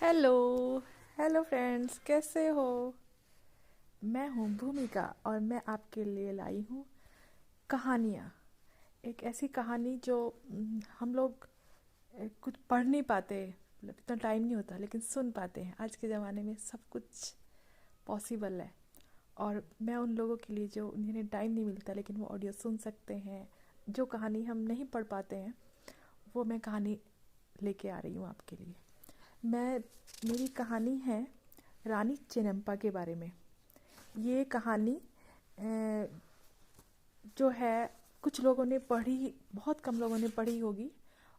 Hello. Hello friends, कैसे हो? मैं हूँ भूमिका और मैं आपके लिए लाई हूँ कहानियाँ। एक ऐसी कहानी जो हम लोग कुछ पढ़ नहीं पाते, मतलब इतना टाइम नहीं होता, लेकिन सुन पाते हैं। आज के ज़माने में सब कुछ पॉसिबल है। और मैं उन लोगों के लिए जो उन्हें टाइम नहीं मिलता लेकिन वो ऑडियो सुन सकते हैं, जो कहानी हम नहीं पढ़ पाते हैं, वो मैं कहानी लेके आ रही हूँ आपके लिए। मैं मेरी कहानी है रानी चेनम्पा के बारे में। ये कहानी जो है, कुछ लोगों ने पढ़ी, बहुत कम लोगों ने पढ़ी होगी,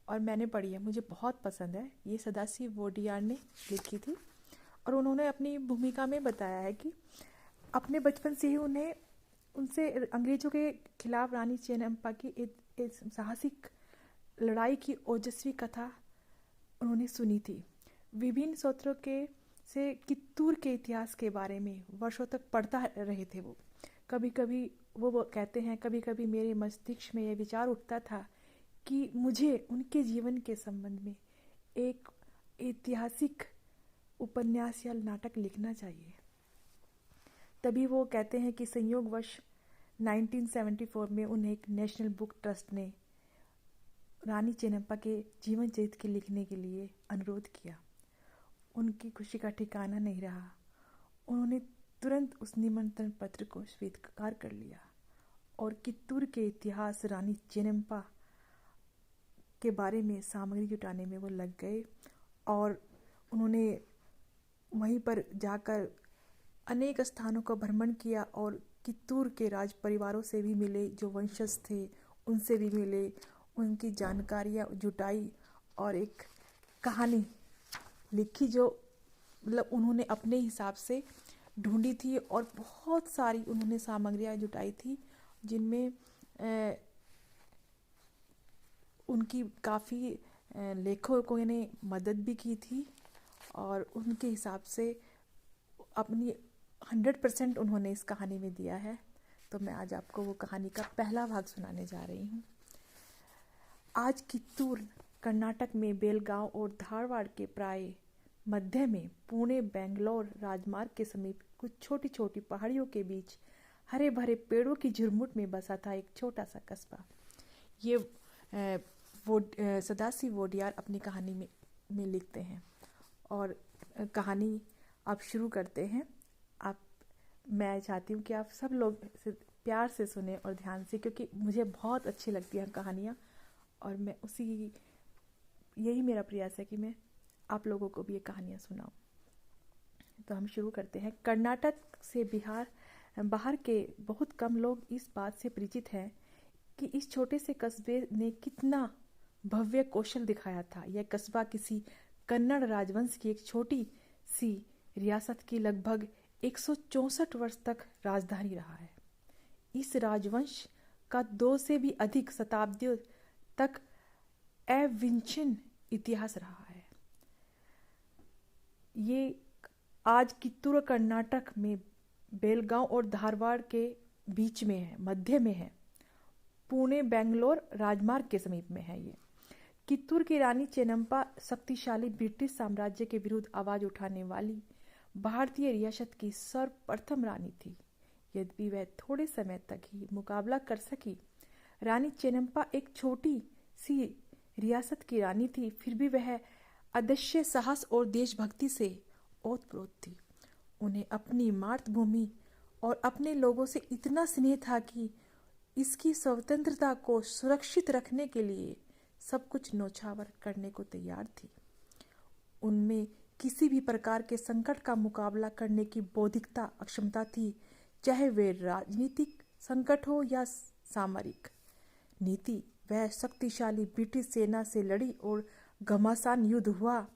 और मैंने पढ़ी है, मुझे बहुत पसंद है। ये सदाशिव वोडियार ने लिखी थी और उन्होंने अपनी भूमिका में बताया है कि अपने बचपन से ही उन्हें उनसे अंग्रेजों के खिलाफ रानी चेनम्पा की एक साहसिक लड़ाई की ओजस्वी कथा उन्होंने सुनी थी। विभिन्न स्रोतों के से कित्तूर के इतिहास के बारे में वर्षों तक पढ़ता रहे थे वो। कभी कभी वो कहते हैं, कभी कभी मेरे मस्तिष्क में यह विचार उठता था कि मुझे उनके जीवन के संबंध में एक ऐतिहासिक उपन्यास या नाटक लिखना चाहिए। तभी वो कहते हैं कि संयोगवश 1974 में उन्हें एक नेशनल बुक ट्रस्ट ने रानी चेन्नप्पा के जीवन चरित्र के लिखने के लिए अनुरोध किया। उनकी खुशी का ठिकाना नहीं रहा। उन्होंने तुरंत उस निमंत्रण पत्र को स्वीकार कर लिया और कित्तूर के इतिहास रानी चेन्नप्पा के बारे में सामग्री जुटाने में वो लग गए। और उन्होंने वहीं पर जाकर अनेक स्थानों का भ्रमण किया और कित्तूर के राज परिवारों से भी मिले, जो वंशज थे उनसे भी मिले, उनकी जानकारियाँ जुटाई और एक कहानी लिखी जो मतलब उन्होंने अपने हिसाब से ढूंढी थी। और बहुत सारी उन्होंने सामग्रियाँ जुटाई थी जिनमें उनकी काफ़ी लेखकों ने मदद भी की थी और उनके हिसाब से अपनी 100% उन्होंने इस कहानी में दिया है। तो मैं आज आपको वो कहानी का पहला भाग सुनाने जा रही हूँ। आज कित्तूर कर्नाटक में बेलगांव और धारवाड़ के प्राय मध्य में पुणे बेंगलोर राजमार्ग के समीप कुछ छोटी छोटी पहाड़ियों के बीच हरे भरे पेड़ों की झुरमुट में बसा था एक छोटा सा कस्बा। ये सदाशिव वोडियार अपनी कहानी में लिखते हैं। और कहानी आप शुरू करते हैं। मैं चाहती हूँ कि आप सब लोग प्यार से सुने और ध्यान से, क्योंकि मुझे बहुत अच्छी लगती हैं कहानियाँ और मैं यही मेरा प्रयास है कि मैं आप लोगों को भी ये कहानियाँ सुनाऊँ। तो हम शुरू करते हैं। कर्नाटक से बाहर के बहुत कम लोग इस बात से परिचित हैं कि इस छोटे से कस्बे ने कितना भव्य कौशल दिखाया था। यह कस्बा किसी कन्नड़ राजवंश की एक छोटी सी रियासत की लगभग 164 वर्ष तक राजधानी रहा है। इस राजवंश का 2 से भी अधिक शताब्दियों तक अविच्छिन्न इतिहास रहा है। ये आज कित्तूर कर्नाटक में बेलगांव और धारवाड़ के बीच में है, मध्य में है। पुणे बेंगलोर राजमार्ग के समीप में है। ये कित्तूर की रानी चेन्नप्पा शक्तिशाली ब्रिटिश साम्राज्य के विरुद्ध आवाज उठाने वाली भारतीय रियासत की सर्वप्रथम रानी थी। यद्यपि वह थोड़े समय तक ही मुकाबला कर सकी। रानी चेन्नप्पा एक छोटी सी रियासत की रानी थी, फिर भी वह अदम्य साहस और देशभक्ति से ओतप्रोत थी। उन्हें अपनी मातृभूमि और अपने लोगों से इतना स्नेह था कि इसकी स्वतंत्रता को सुरक्षित रखने के लिए सब कुछ न्योछावर करने को तैयार थी। उनमें किसी भी प्रकार के संकट का मुकाबला करने की बौद्धिकता अक्षमता थी, चाहे वे राजनीतिक संकट हो या सामरिक नीति। वह शक्तिशाली ब्रिटिश सेना से लड़ी और घमासान युद्ध हुआ।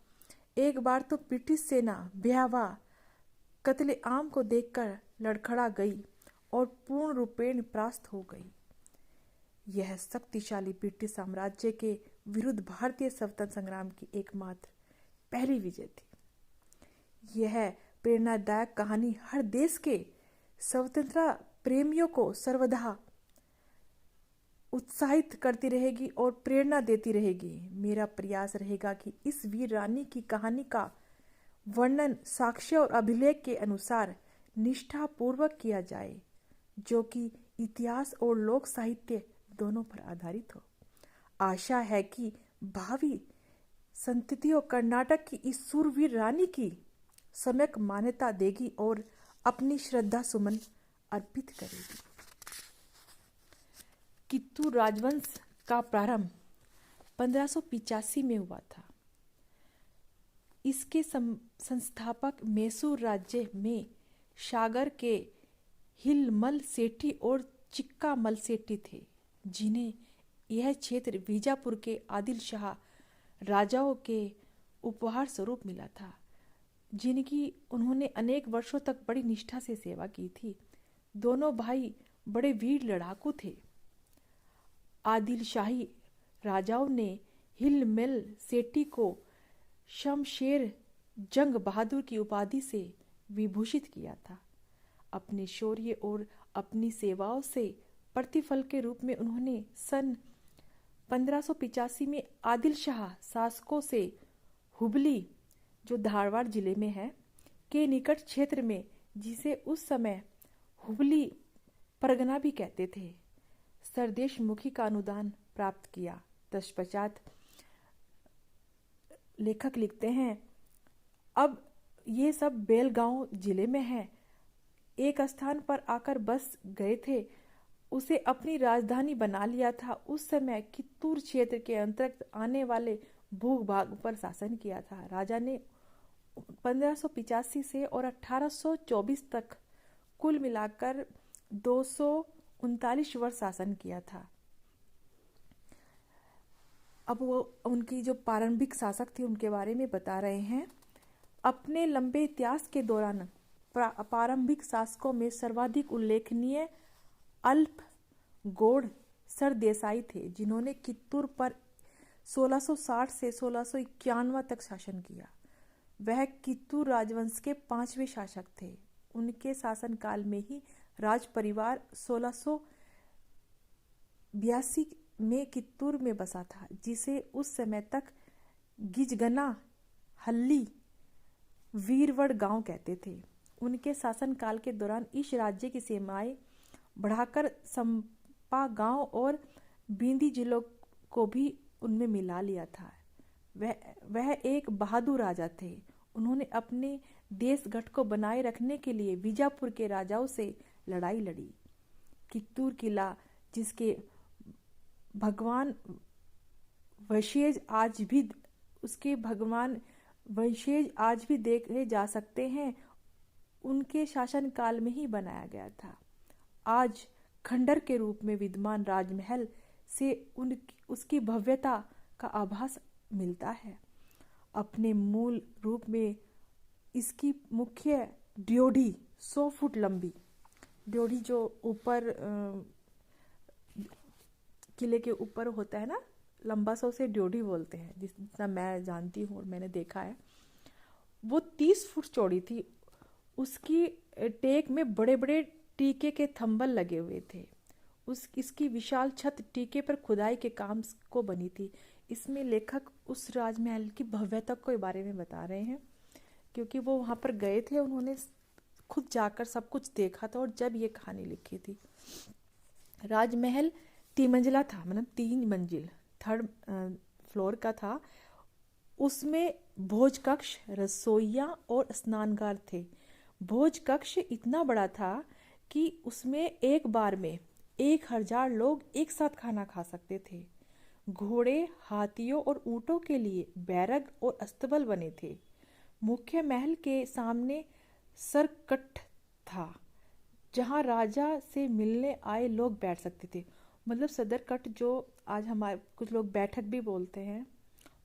एक बार तो ब्रिटिश सेना भयावह कत्लेआम को देखकर लड़खड़ा गई और पूर्ण रूपेण परास्त हो गई। यह शक्तिशाली ब्रिटिश साम्राज्य के विरुद्ध भारतीय स्वतंत्रता संग्राम की एकमात्र पहली विजय थी। यह प्रेरणादायक कहानी हर देश के स्वतंत्रता प्रेमियों को सर्वदा उत्साहित करती रहेगी और प्रेरणा देती रहेगी। मेरा प्रयास रहेगा कि इस वीर रानी की कहानी का वर्णन साक्ष्य और अभिलेख के अनुसार निष्ठापूर्वक किया जाए, जो कि इतिहास और लोक साहित्य दोनों पर आधारित हो। आशा है कि भावी संततियों कर्नाटक की इस सूरवीर रानी की सम्यक मान्यता देगी और अपनी श्रद्धा सुमन अर्पित करेगी। कित्तूर राजवंश का प्रारंभ 1585 में हुआ था। इसके संस्थापक मैसूर राज्य में सागर के हिलमल सेठी और चिक्कामल सेठी थे, जिन्हें यह क्षेत्र बीजापुर के आदिल शाह राजाओं के उपहार स्वरूप मिला था, जिनकी उन्होंने अनेक वर्षों तक बड़ी निष्ठा से सेवा की थी। दोनों भाई बड़े वीर लड़ाकू थे। आदिल शाही राजाओं ने हिलमेल सेठी को शमशेर जंग बहादुर की उपाधि से विभूषित किया था। अपने शौर्य और अपनी सेवाओं से प्रतिफल के रूप में उन्होंने सन 1585 में आदिल शाह शासकों से हुबली, जो धारवाड़ जिले में है, के निकट क्षेत्र में, जिसे उस समय हुबली परगना भी कहते थे, सरदेशमुखी का अनुदान प्राप्त किया। तत्पश्चात लेखक लिखते हैं, अब ये सब बेलगांव जिले में है। एक स्थान पर आकर बस गए थे, उसे अपनी राजधानी बना लिया था। उस समय कित्तूर क्षेत्र के अंतर्गत आने वाले भूभाग पर शासन किया था। राजा ने 1585 से और 1824 तक कुल मिलाकर 239 वर्ष शासन किया था। अब वो उनकी जो प्रारंभिक शासक थे उनके बारे में बता रहे हैं। अपने लंबे इतिहास के दौरान प्रारंभिक शासकों में सर्वाधिक उल्लेखनीय अल्प गौड़ सरदेसाई थे, जिन्होंने कित्तूर पर 1660 से 1691 तक शासन किया। वह कित्तूर राजवंश के 5वें शासक थे। उनके शासनकाल में ही राज परिवार 1682 में कित्तूर में बसा था, जिसे उस समय तक गिजगना हल्ली वीरवड़ गांव कहते थे। उनके शासनकाल के दौरान इस राज्य की सीमाएं बढ़ाकर संपा गांव और बींदी जिलों को भी उनमें मिला लिया था। वह एक बहादुर राजा थे। उन्होंने अपने देश गढ़ को बनाए रखने के लिए बीजापुर के राजाओं से लड़ाई लड़ी। कित्तूर किला, जिसके भगवान वंशज आज भी देखे जा सकते हैं, उनके शासनकाल में ही बनाया गया था। आज खंडर के रूप में विद्यमान राजमहल से उसकी भव्यता का आभास मिलता है। अपने मूल रूप में इसकी मुख्य ड्योढ़ी 100 फुट लंबी, ड्योढ़ी जो ऊपर किले के ऊपर होता है ना, लंबा सा, उसे ड्योढ़ी बोलते हैं, जितना मैं जानती हूँ और मैंने देखा है। वो 30 फुट चौड़ी थी। उसकी टेक में बड़े बड़े टीके के थंबल लगे हुए थे। इसकी विशाल छत टीके पर खुदाई के काम को बनी थी। इसमें लेखक उस राजमहल की भव्यता के बारे में बता रहे हैं, क्योंकि वो वहाँ पर गए थे, उन्होंने खुद जाकर सब कुछ देखा था और जब ये कहानी लिखी थी। राजमहल 3 मंजिला था, मतलब 3 मंजिल, 3rd फ्लोर का था। उसमें भोज कक्ष, रसोइया और स्नानगार थे। भोज कक्ष इतना बड़ा था कि उसमें एक बार में 1000 लोग एक साथ खाना खा सकते थे। घोड़े, हाथियों और ऊंटों के लिए बैरक और अस्तबल बने थे। मुख्य महल के सामने सरकट था, जहां राजा से मिलने आए लोग बैठ सकते थे। मतलब सदर कट, जो आज हमारे कुछ लोग बैठक भी बोलते हैं,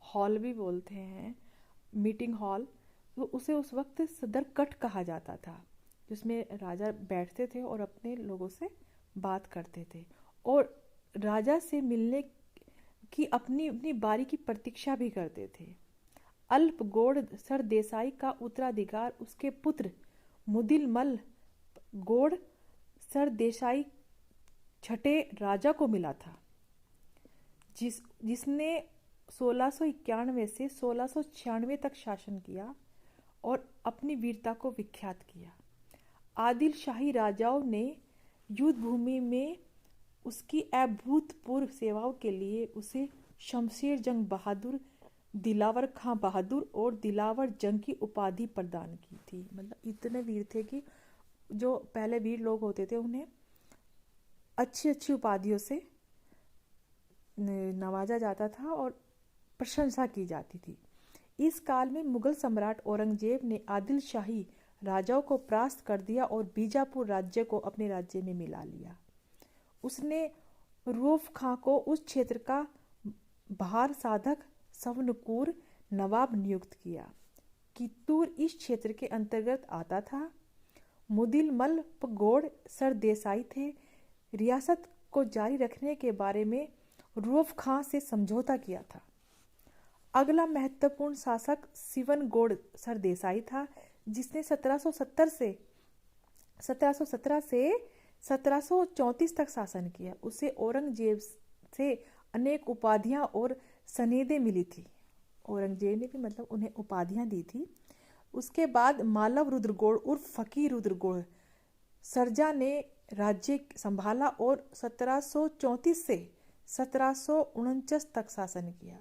हॉल भी बोलते हैं, मीटिंग हॉल, तो उसे उस वक्त सदर कट कहा जाता था, जिसमें राजा बैठते थे और अपने लोगों से बात करते थे और राजा से मिलने की अपनी अपनी बारी की प्रतीक्षा भी करते थे। अल्प गौड़ सरदेसाई का उत्तराधिकार उसके पुत्र मुदिलमल गौड़ सरदेसाई छठे राजा को मिला था, जिसने 1691 से 1696 तक शासन किया और अपनी वीरता को विख्यात किया। आदिल शाही राजाओं ने युद्ध भूमि में उसकी अभूतपूर्व सेवाओं के लिए उसे शमशेर जंग बहादुर, दिलावर खां बहादुर और दिलावर जंग की उपाधि प्रदान की थी। मतलब इतने वीर थे कि जो पहले वीर लोग होते थे उन्हें अच्छी अच्छी उपाधियों से नवाजा जाता था और प्रशंसा की जाती थी। इस काल में मुगल सम्राट औरंगजेब ने आदिल शाही राजाओं को परास्त कर दिया और बीजापुर राज्य को अपने राज्य में मिला लिया। उसने रऊफ खां को उस क्षेत्र का भार साधक सवनकुर नवाब नियुक्त किया। कित्तूर इस क्षेत्र के अंतर्गत आता था। मुदिलमल गौड़ सरदेसाई थे। रियासत को जारी रखने के बारे में रऊफ खां से समझौता किया था। अगला महत्वपूर्ण शासक सिवनगौड़ सरदेसाई था, जिसने 1717 से 1734 तक शासन किया। उसे औरंगजेब से अनेक उपाधियां और सनेदें मिली थी। औरंगजेब ने भी मतलब उन्हें उपाधियां दी थी। उसके बाद मालव रुद्रगौड़ उर्फ फकीर रुद्रगौड़ सरजा ने राज्य संभाला और 1734 से 1749 तक शासन किया।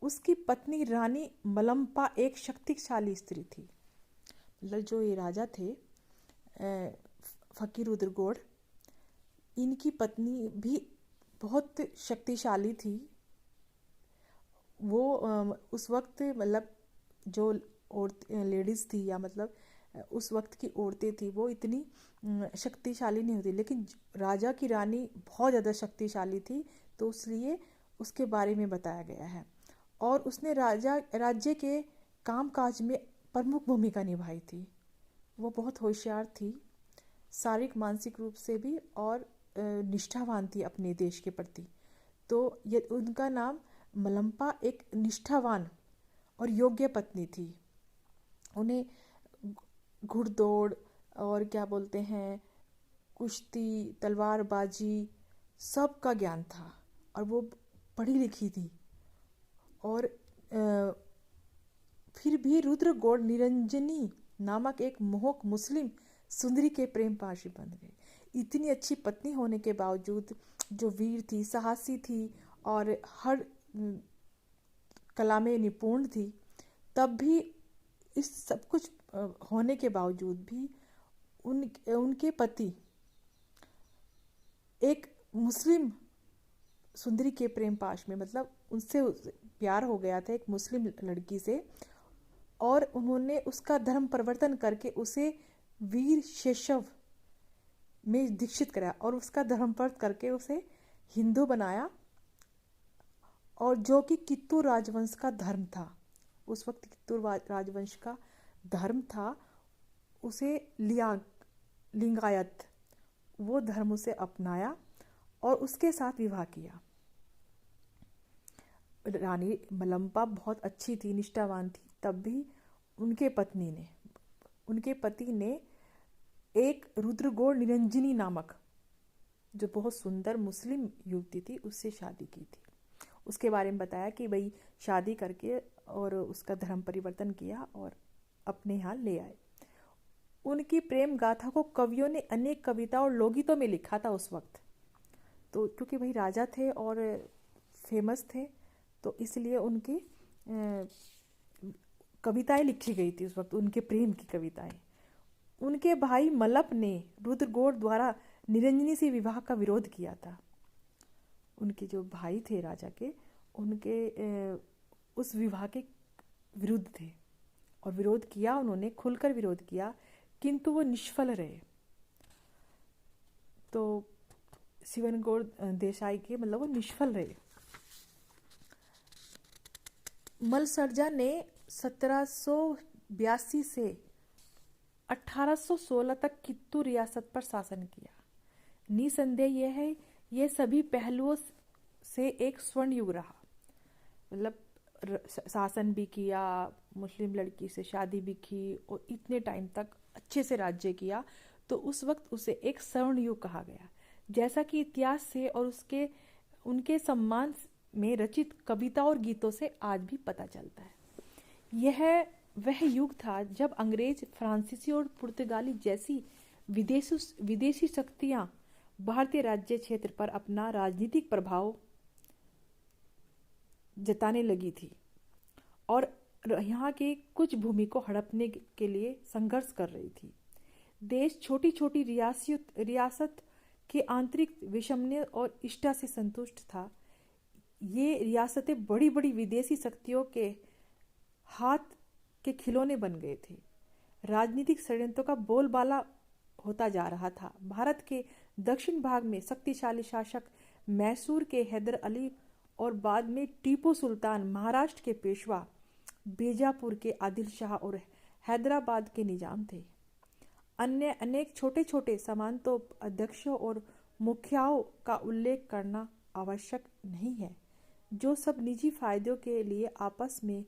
उसकी पत्नी रानी मलम्पा एक शक्तिशाली स्त्री थी। मतलब जो ये राजा थे फकीर रुद्रगौड़, इनकी पत्नी भी बहुत शक्तिशाली थी। वो उस वक्त मतलब जो लेडीज़ थी या मतलब उस वक्त की औरतें थी वो इतनी शक्तिशाली नहीं होती, लेकिन राजा की रानी बहुत ज़्यादा शक्तिशाली थी, तो इसलिए उसके बारे में बताया गया है। और उसने राज्य के कामकाज में प्रमुख भूमिका निभाई थी। वो बहुत होशियार थी, शारीरिक मानसिक रूप से भी, और निष्ठावान थी अपने देश के प्रति। तो ये उनका नाम मलम्पा एक निष्ठावान और योग्य पत्नी थी। उन्हें घुड़दौड़ और क्या बोलते हैं कुश्ती, तलवारबाजी सब का ज्ञान था, और वो पढ़ी लिखी थी। और फिर भी रुद्रगौड़ निरंजनी नामक एक मोहक मुस्लिम सुंदरी के प्रेम पाशी बन गए। इतनी अच्छी पत्नी होने के बावजूद, जो वीर थी, साहसी थी और हर कला में निपुण थी, तब भी इस सब कुछ होने के बावजूद भी उनके पति एक मुस्लिम सुंदरी के प्रेम पाश में, मतलब उनसे प्यार हो गया था एक मुस्लिम लड़की से, और उन्होंने उसका धर्म परिवर्तन करके उसे वीर शैशव में दीक्षित कराया और उसका धर्म परिवर्तन करके उसे हिंदू बनाया, और जो कि कित्तूर राजवंश का धर्म था। उस वक्त कित्तूर राजवंश का धर्म था, उसे लिंगायत वो धर्म उसे अपनाया और उसके साथ विवाह किया। रानी मलम्पा बहुत अच्छी थी, निष्ठावान थी, तब भी उनके पति ने एक रुद्रगौड़ निरंजनी नामक जो बहुत सुंदर मुस्लिम युवती थी उससे शादी की थी। उसके बारे में बताया कि भाई शादी करके और उसका धर्म परिवर्तन किया और अपने यहाँ ले आए। उनकी प्रेम गाथा को कवियों ने अनेक कविता और लोकगीतों में लिखा था उस वक्त। तो क्योंकि भाई राजा थे और फेमस थे, तो इसलिए उनकी कविताएं लिखी गई थी उस वक्त, उनके प्रेम की कविताएं। उनके भाई मलप ने रुद्रगौड़ द्वारा निरंजनी से विवाह का विरोध किया था। उनके जो भाई थे राजा के, उनके उस विवाह के विरुद्ध थे और विरोध किया, उन्होंने खुलकर विरोध किया, किंतु वो निष्फल रहे। तो सिवनगौड़ देसाई के मतलब वो निष्फल रहे। मलसरजा ने 1782 से 1816 तक कित्तूर रियासत पर शासन किया। निसंदेह यह है, यह सभी पहलुओं से एक स्वर्ण युग रहा। मतलब शासन भी किया, मुस्लिम लड़की से शादी भी की और इतने टाइम तक अच्छे से राज्य किया, तो उस वक्त उसे एक स्वर्ण युग कहा गया। जैसा कि इतिहास से और उनके सम्मान में रचित कविता और गीतों से आज भी पता चलता है। यह वह युग था जब अंग्रेज, फ्रांसीसी और पुर्तगाली जैसी विदेशी शक्तियां भारतीय राज्य क्षेत्र पर अपना राजनीतिक प्रभाव जताने लगी थी और यहाँ के कुछ भूमि को हड़पने के लिए संघर्ष कर रही थी। देश छोटी छोटी रियासत के आंतरिक विषमने और इष्टा से संतुष्ट था। ये रियासतें बड़ी बड़ी विदेशी शक्तियों के हाथ के खिलौने बन गए थे। राजनीतिक षड्यंत्रों का बोलबाला होता जा रहा था। भारत के दक्षिण भाग में शक्तिशाली शासक मैसूर के हैदर अली और बाद में टीपू सुल्तान, महाराष्ट्र के पेशवा, बीजापुर के आदिल शाह और हैदराबाद के निजाम थे। अन्य अनेक छोटे छोटे सामंतों, अध्यक्षों और मुखियाओं का उल्लेख करना आवश्यक नहीं है, जो सब निजी फायदों के लिए आपस में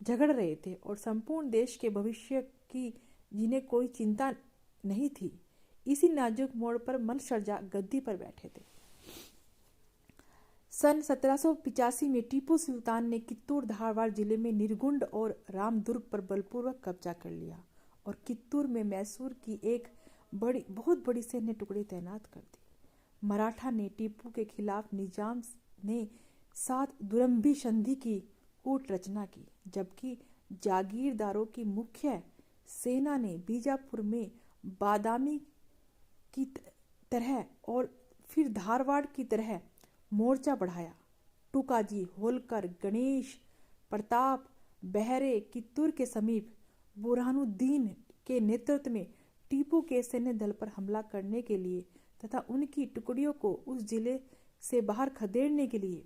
झगड़ रहे थे और संपूर्ण देश के भविष्य की जिन्हें कोई चिंता नहीं थी, इसी नाजुक मोड़ पर मनसर्जा गद्दी पर बैठे थे। सन 1785 में टीपू सुल्तान ने कित्तूर, धारवाड़ जिले में निरगुंड और रामदुर्ग पर बलपूर्वक कब्जा कर लिया और कित्तूर में मैसूर की एक बहुत बड़ी सैन्य टुकड़ी तैनात कर दी। मराठा ने टीपू के खिलाफ निजाम ने 7 दुरंभी संधि की कूट रचना की, जबकि जागीरदारों की मुख्य सेना ने बीजापुर में बादामी की तरह और फिर धारवाड़ की तरह मोर्चा बढ़ाया। टूकाजी, होलकर, गणेश प्रताप बेहरे कित्तूर के समीप बुरहानुद्दीन के नेतृत्व में टीपू के सैन्य दल पर हमला करने के लिए तथा उनकी टुकड़ियों को उस जिले से बाहर खदेड़ने के लिए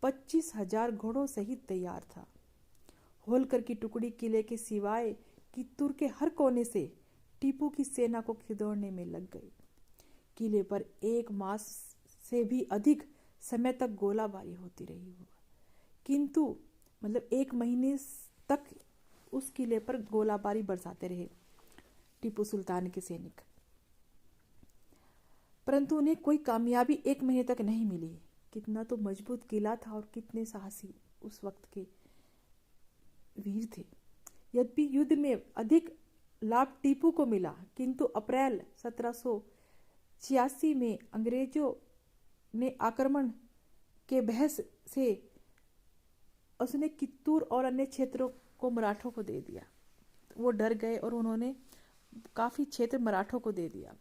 25,000 घोड़ों सहित तैयार था। होलकर की टुकड़ी किले के सिवाय कित्तूर के हर कोने से टीपू की सेना को खदेड़ने में लग गई। किले पर 1 मास से भी अधिक समय तक गोलाबारी होती रही, किंतु 1 महीने तक उस किले पर गोलाबारी बरसाते रहे टीपू सुल्तान के सैनिक, परंतु उन्हें कोई कामयाबी 1 महीने तक नहीं मिली। कितना तो मजबूत किला था और कितने साहसी उस वक्त के वीर थे। यद्यपि युद्ध में अधिक लाभ टीपू को मिला, किंतु अप्रैल 1786 में अंग्रेजों ने आक्रमण के बहस से उसने कित्तूर और अन्य क्षेत्रों को मराठों को दे दिया। वो डर गए और उन्होंने काफ़ी क्षेत्र मराठों को दे दिया।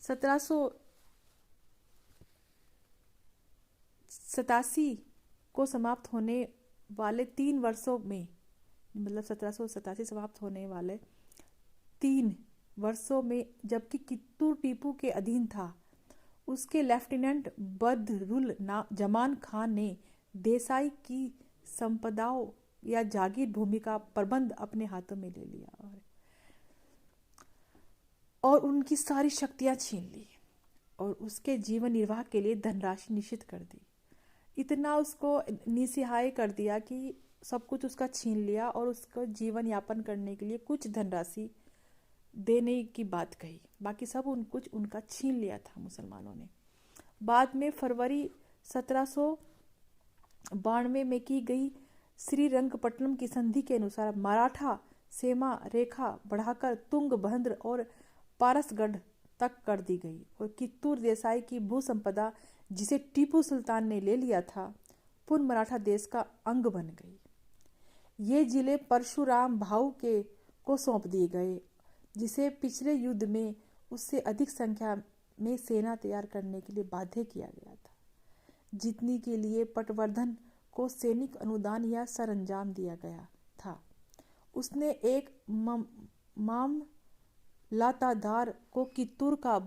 1787 को समाप्त होने वाले 3 वर्षों में 1787 समाप्त होने वाले 3 वर्षों में जबकि कित्तूर टीपू के अधीन था, उसके लेफ्टिनेंट बदरुल जमान खान ने देसाई की संपदाओं या जागीर भूमि का प्रबंध अपने हाथों में ले लिया और उनकी सारी शक्तियां छीन ली और उसके जीवन निर्वाह के लिए धनराशि निश्चित कर दी। इतना उसको निस्सहाय कर दिया कि सब कुछ उसका छीन लिया और उसको जीवन यापन करने के लिए कुछ धनराशि देने की बात कही, बाकी सब कुछ उनका छीन लिया था मुसलमानों ने। बाद में फरवरी 1792 में की गई श्रीरंगपट्टनम की संधि के अनुसार मराठा सीमा रेखा बढ़ाकर तुंगभद्र और पारसगढ़ तक कर दी गई और कित्तूर देसाई की भू संपदा, जिसे टीपू सुल्तान ने ले लिया था, पुनः मराठा देश का अंग बन गई। ये जिले परशुराम भाऊ को सौंप दिए गए, जिसे पिछले युद्ध में उससे अधिक संख्या में सेना तैयार करने के लिए बाध्य किया गया था, जितनी के लिए पटवर्धन को सैनिक अनुदान या सरंजाम दिया गया था। उसने एक मामलतदार को कित्तूर का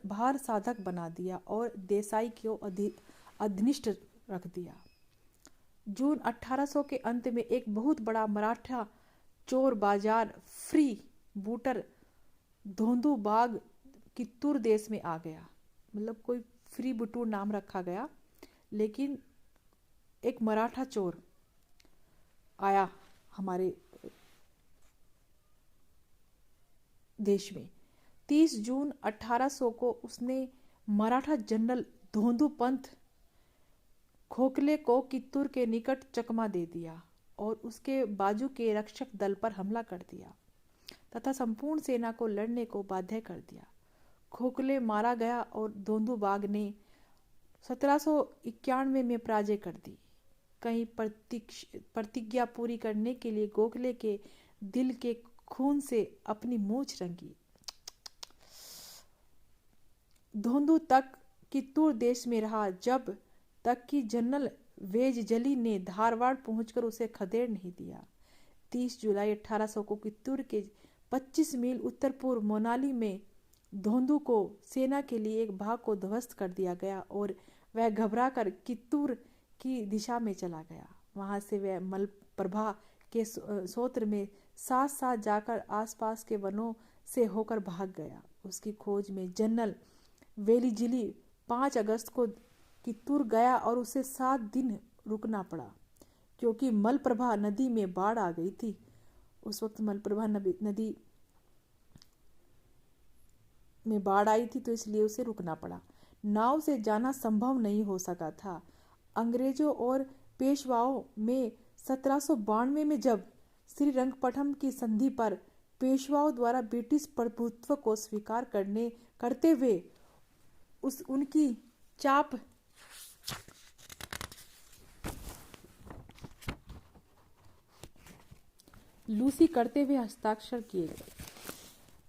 भार साधक बना दिया और देसाई को अधीनस्थ रख दिया। जून 1800 के अंत में एक बहुत बड़ा मराठा चोर बाजार फ्री बूटर धोंदू बाग कित्तूर देश में आ गया। कोई फ्री बुटूर नाम रखा गया, लेकिन एक मराठा चोर आया हमारे देश में। 30 जून 1800 को उसने मराठा जनरल धोंदू पंत खोखले को कित्तूर के निकट चकमा दे दिया और उसके बाजू के रक्षक दल पर हमला कर दिया तथा संपूर्ण सेना को लड़ने को बाध्य कर दिया। खोखले मारा गया और धोंधू बाग ने 1791 में पराजय कर दी। कहीं प्रतिज्ञा पूरी करने के लिए गोखले के दिल के खून से अपनी मूंछ रंगी। धोंधू तक कित्तूर देश में रहा जब तक कि जनरल वेजजली ने धारवाड़ पहुंचकर उसे खदेड़ नहीं दिया। 30 जुलाई 1800 को कित्तूर के 25 मील उत्तर पूर्व मोनाली में धोंधू को सेना के लिए एक भाग को ध्वस्त कर दिया गया और वह घबराकर कित्तूर की दिशा में चला गया। वहां से वह मलप्रभा के सोत्र में साथ साथ जाकर आसपास के वनों से होकर भाग गया। उसकी खोज में जनरल वेलिजिली 5 अगस्त को कित्तूर गया और उसे 7 दिन रुकना पड़ा क्योंकि मलप्रभा नदी में बाढ़ आ गई थी। उस वक्त मलप्रभा नदी में बाढ़ आई थी तो इसलिए उसे रुकना पड़ा। नाव से जाना संभव नहीं हो सका था। अंग्रेजों और पेशवाओं में 1792 में जब श्रीरंगपट्टनम की संधि पर पेशवाओं द्वारा ब्रिटिश प्रभुत्व को स्वीकार करते हुए उनकी चाप लूसी करते हुए हस्ताक्षर किए गए,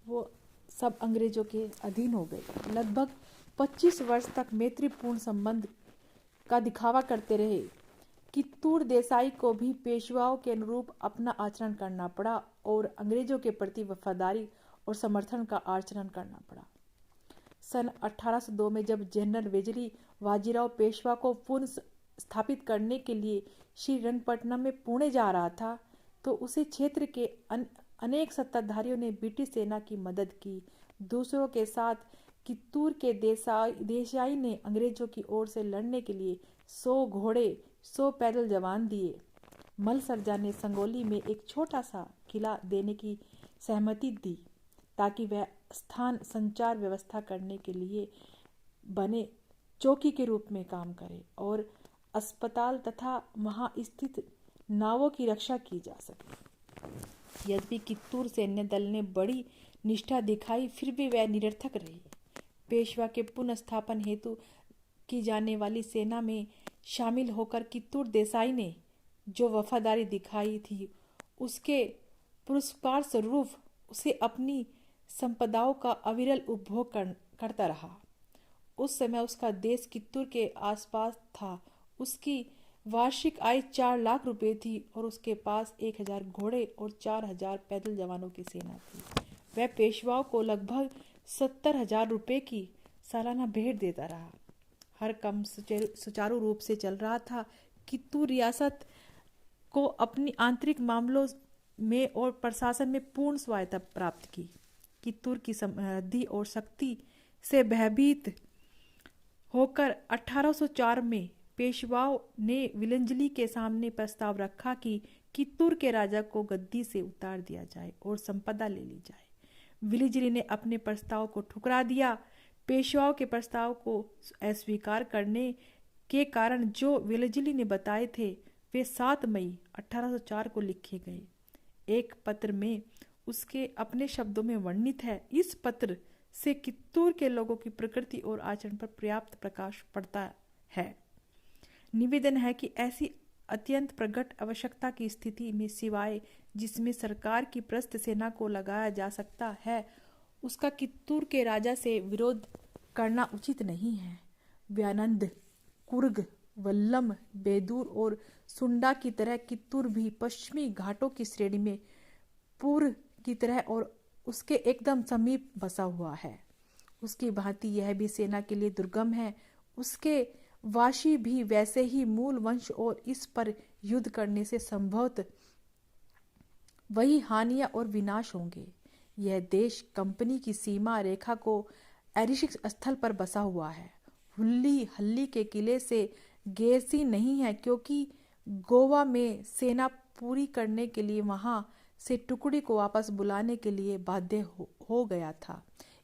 वो सब अंग्रेजों के अधीन हो गए। लगभग 25 वर्ष तक मैत्रीपूर्ण संबंध का दिखावा करते रहे। कित्तूर देसाई को भी पेशवाओं के अनुरूप अपना आचरण करना पड़ा और अंग्रेजों के प्रति वफादारी और समर्थन का आचरण करना पड़ा। सन 1802 में जब जनरल वेजली बाजीराव पेशवा को पुनः स्थापित करने के लिए श्रीरंगपट्टनम में पुणे जा रहा था तो उसे क्षेत्र के अनेक सत्ताधारियों ने ब्रिटिश सेना की मदद की। दूसरों के साथ कित्तूर के देसाई ने अंग्रेजों की ओर से लड़ने के लिए 100 घोड़े 100 पैदल जवान दिए। मलसरजा ने संगोली में एक छोटा सा किला देने की सहमति दी ताकि वह स्थान संचार व्यवस्था करने के लिए बने चौकी के रूप में काम करे और अस्पताल तथा वहां स्थित नावों की रक्षा की जा सके। यद्यपि कित्तूर सैन्य दल ने बड़ी निष्ठा दिखाई फिर भी वह निरर्थक रही। पेशवा के पुनः स्थापन हेतु की जाने वाली सेना में शामिल होकर कित्तूर देसाई ने जो वफादारी दिखाई थी उसके पुरस्कार स्वरूप उसे अपनी संपदाओं का अविरल उपभोग करता रहा। उस समय उसका देश कित्तूर के आसपास था। उसकी वार्षिक आय 4 लाख रुपए थी और उसके पास 1000 घोड़े और 4000 पैदल जवानों की सेना थी। वह पेशवाओं को लगभग 70,000 रुपए की सालाना भेंट देता रहा। हर काम सुचारू रूप से चल रहा था। कित्तूर रियासत को अपनी आंतरिक मामलों में और प्रशासन में पूर्ण स्वायत्तता प्राप्त की। कित्तूर की समृद्धि और शक्ति से भयभीत होकर 1804 में पेशवाओं ने विलंजली के सामने प्रस्ताव रखा कि कित्तूर के राजा को गद्दी से उतार दिया जाए और संपदा ले ली जाए। विलंजली ने अपने प्रस्ताव को ठुकरा दिया। पेशवाओं के प्रस्ताव को अस्वीकार करने के कारण जो विलंजली ने बताए थे वे 7 मई 1804 को लिखे गए। एक पत्र में उसके अपने शब्दों में वर्णित है। इस पत्र से कित्तूर के लोगों की प्रकृति और आचरण पर पर्याप्त प्रकाश पड़ता है। निवेदन है कि ऐसी अत्यंत प्रकट आवश्यकता की स्थिति में सिवाय जिसमें सरकार की प्रस्थ सेना को लगाया जा सकता है उसका कित्तूर के राजा से विरोध करना उचित नहीं है। व्यानंद, कुर्ग, वल्लम, बेदूर और सुंडा की तरह कित्तूर भी पश्चिमी घाटों की श्रेणी में पूर्व की तरह और उसके एकदम समीप बसा हुआ है। उसकी भांति यह भी सेना के लिए दुर्गम है। उसके वासी भी वैसे ही मूल वंश और इस पर युद्ध करने से संभवतः वही हानियां और विनाश होंगे। यह देश कंपनी की सीमा रेखा को एरिशिक स्थल पर बसा हुआ है। हुल्ली हल्ली के किले से गैरसी नहीं है क्योंकि गोवा में सेना पूरी करने के लिए वहां से टुकड़ी को वापस बुलाने के लिए बाध्य हो गया था।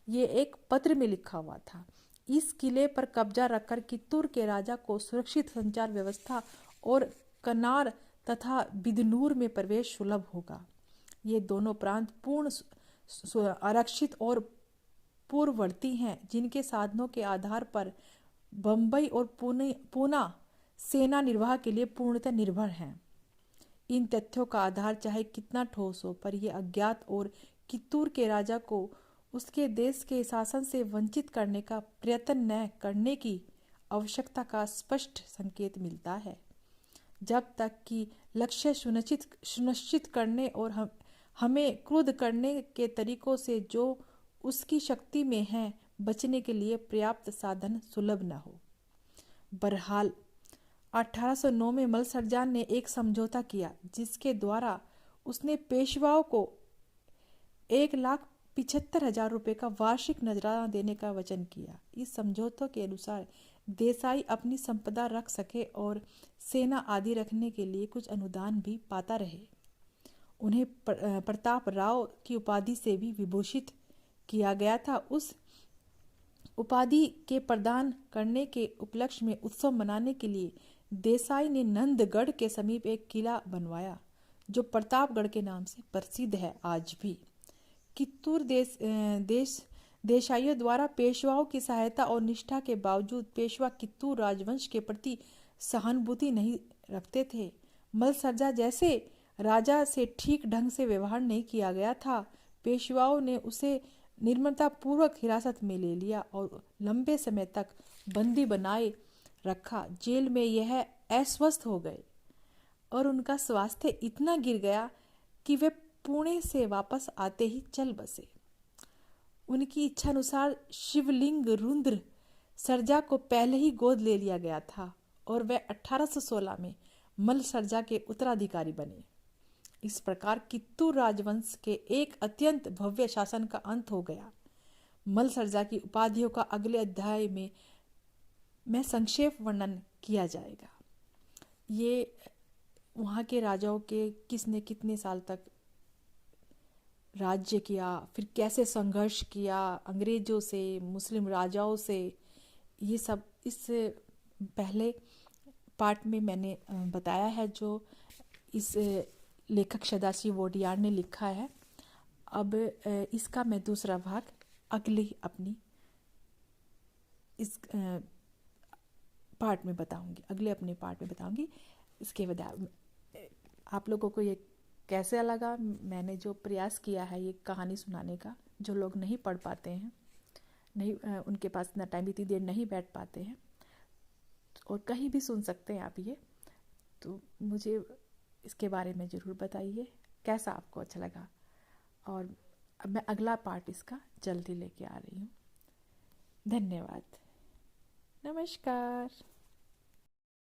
ये एक पत्र में लिखा हुआ था। इस किले पर कब्जा रखकर कित्तूर के राजा को सुरक्षित संचार व्यवस्था और कनार तथा बिदनूर में प्रवेश सुलभ होगा। ये दोनों प्रांत पूर्ण आरक्षित और पूर्ववर्ती हैं, जिनके साधनों के आधार पर बम्बई और पूना सेना निर्वाह के लिए पूर्णतः निर्भर हैं। इन तथ्यों का आधार चाहे कितना ठोस हो, पर यह अज्ञात और कित्तूर के राजा को उसके देश के शासन से वंचित करने का प्रयत्न न करने की आवश्यकता का स्पष्ट संकेत मिलता है। जब तक कि लक्ष्य सुनिश्चित करने और हमें क्रोध करने के तरीकों से जो उसकी शक्ति में है बचने के लिए पर्याप्त साधन सुलभ न हो। बहरहाल 1809 में मलसरजान ने एक समझौता किया, जिसके द्वारा उसने पेशवाओं को 1,75,000 रुपये का वार्षिक नजराना देने का वचन किया। इस समझौते के अनुसार देसाई अपनी संपदा रख सके और सेना आदि रखने के लिए कुछ अनुदान भी पाता रहे। उन्हें प्रताप राव की उपाधि से भी विभूषित किया गया था। उस उपाधि के प्रदान करने के उपलक्ष्य में उत्सव मनाने के लिए देसाई ने नंदगढ़ के समीप एक किला बनवाया, जो प्रतापगढ़ के नाम से प्रसिद्ध है आज भी। कित्तूर देसाइयों द्वारा पेशवाओं की सहायता और निष्ठा के बावजूद पेशवा कित्तूर राजवंश के प्रति सहानुभूति नहीं रखते थे। मलसरजा जैसे राजा से ठीक ढंग से व्यवहार नहीं किया गया था। पेशवाओं ने उसे निर्ममतापूर्वक हिरासत में ले लिया और लंबे समय तक बंदी बनाए रखा। जेल में यह अस्वस्थ हो गए और उनका स्वास्थ्य इतना गिर गया कि वे पुणे से वापस आते ही चल बसे। उनकी इच्छानुसार शिवलिंग रुद्र सरजा को पहले ही गोद ले लिया गया था और वह 1816 में मलसरजा के उत्तराधिकारी बने। इस प्रकार कित्तूर राजवंश के एक अत्यंत भव्य शासन का अंत हो गया। मलसरजा की उपाधियों का अगले अध्याय में संक्षेप वर्णन किया जाएगा। ये वहाँ के राजाओं के किसने कितने साल तक राज्य किया, फिर कैसे संघर्ष किया अंग्रेजों से, मुस्लिम राजाओं से, ये सब इस पहले पार्ट में मैंने बताया है, जो इस लेखक सदाशिव वोडियार ने लिखा है। अब इसका मैं दूसरा भाग अगले अपनी इस पार्ट में बताऊंगी, अगले अपने पार्ट में बताऊंगी। इसके बाद आप लोगों को ये कैसे लगा, मैंने जो प्रयास किया है ये कहानी सुनाने का। जो लोग नहीं पढ़ पाते हैं, नहीं उनके पास इतना टाइम, इतनी देर नहीं बैठ पाते हैं, और कहीं भी सुन सकते हैं आप ये, तो मुझे इसके बारे में ज़रूर बताइए कैसा आपको अच्छा लगा। और अब मैं अगला पार्ट इसका जल्दी लेके आ रही हूँ। धन्यवाद, नमस्कार।